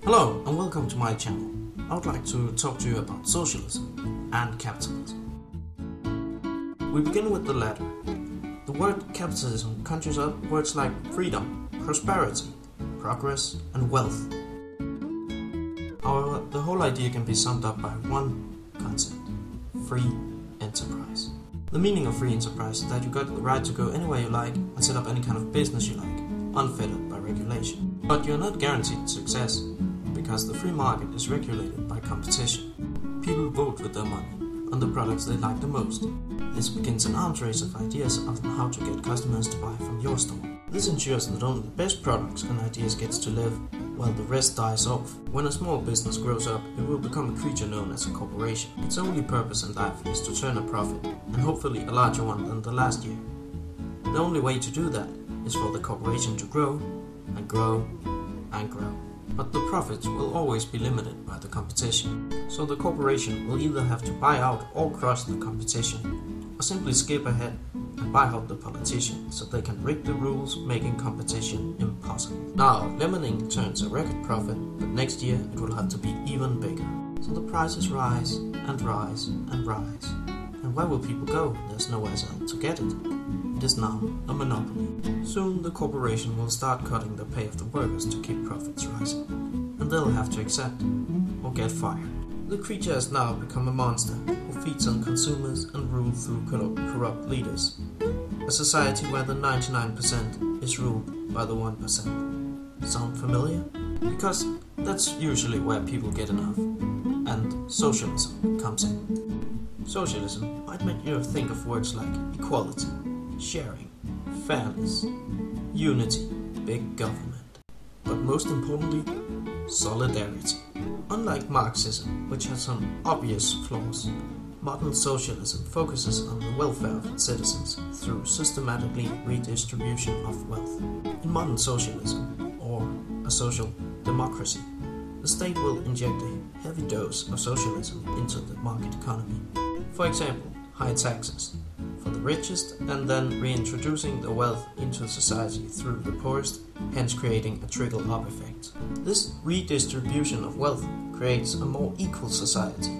Hello and welcome to my channel. I would like to talk to you about socialism and capitalism. We begin with the latter. The word capitalism conjures up words like freedom, prosperity, progress and wealth. However, the whole idea can be summed up by one concept: free enterprise. The meaning of free enterprise is that you got the right to go anywhere you like and set up any kind of business you like, unfettered by regulation. But you're not guaranteed success, because the free market is regulated by competition. People vote with their money on the products they like the most. This begins an arms race of ideas on how to get customers to buy from your store. This ensures that only the best products and ideas gets to live, while the rest dies off. When a small business grows up, it will become a creature known as a corporation. Its only purpose in life is to turn a profit, and hopefully a larger one than the last year. The only way to do that is for the corporation to grow, and grow, and grow. But the profits will always be limited by the competition. So the corporation will either have to buy out or crush the competition, or simply skip ahead and buy out the politicians so they can rig the rules, making competition impossible. Now, lemonade turns a record profit, but next year it will have to be even bigger. So the prices rise and rise and rise. And where will people go? There's nowhere else to get it. It is now a monopoly. Soon the corporation will start cutting the pay of the workers to keep profits rising, and they'll have to accept or get fired. The creature has now become a monster who feeds on consumers and rules through corrupt leaders. A society where the 99% is ruled by the 1%. Sound familiar? Because that's usually where people get enough, and socialism comes in. Socialism might make you think of words like equality, sharing, fairness, unity, big government. But most importantly, solidarity. Unlike Marxism, which has some obvious flaws, modern socialism focuses on the welfare of its citizens through systematically redistribution of wealth. In modern socialism, or a social democracy, the state will inject a heavy dose of socialism into the market economy. For example, high taxes for the richest, and then reintroducing the wealth into society through the poorest, hence creating a trickle-up effect. This redistribution of wealth creates a more equal society,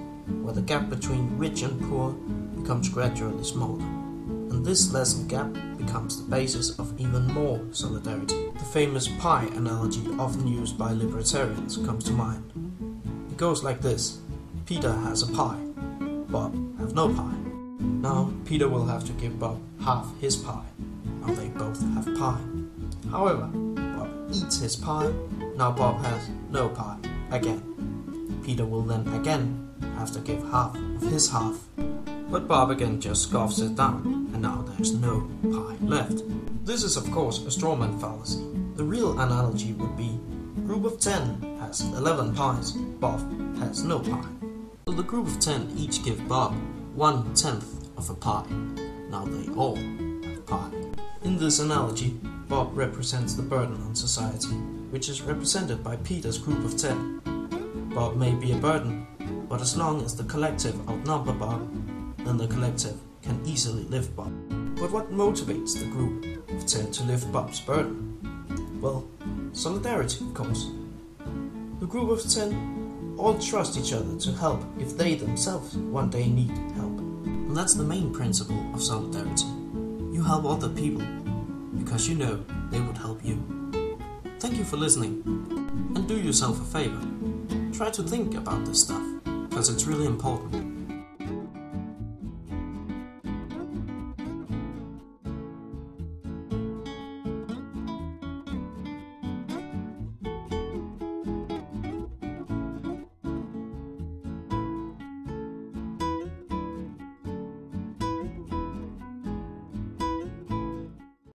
where the gap between rich and poor becomes gradually smaller, and this lessened gap becomes the basis of even more solidarity. The famous pie analogy, often used by libertarians, comes to mind. It goes like this: Peter has a pie, Bob have no pie. Now Peter will have to give Bob half his pie. Now they both have pie. However, Bob eats his pie. Now Bob has no pie again. Peter will then again have to give half of his half. But Bob again just scoffs it down, and now there's no pie left. This is of course a strawman fallacy. The real analogy would be: group of 10 has 11 pies, Bob has no pie. So the group of 10 each give Bob 1/10 of a pie. Now they all have pie. In this analogy, Bob represents the burden on society, which is represented by Peter's group of 10. Bob may be a burden, but as long as the collective outnumber Bob, then the collective can easily lift Bob. But what motivates the group of 10 to lift Bob's burden? Well, solidarity, of course. The group of 10 all trust each other to help if they themselves one day need help. And that's the main principle of solidarity. You help other people because you know they would help you. Thank you for listening, and do yourself a favor. Try to think about this stuff, because it's really important.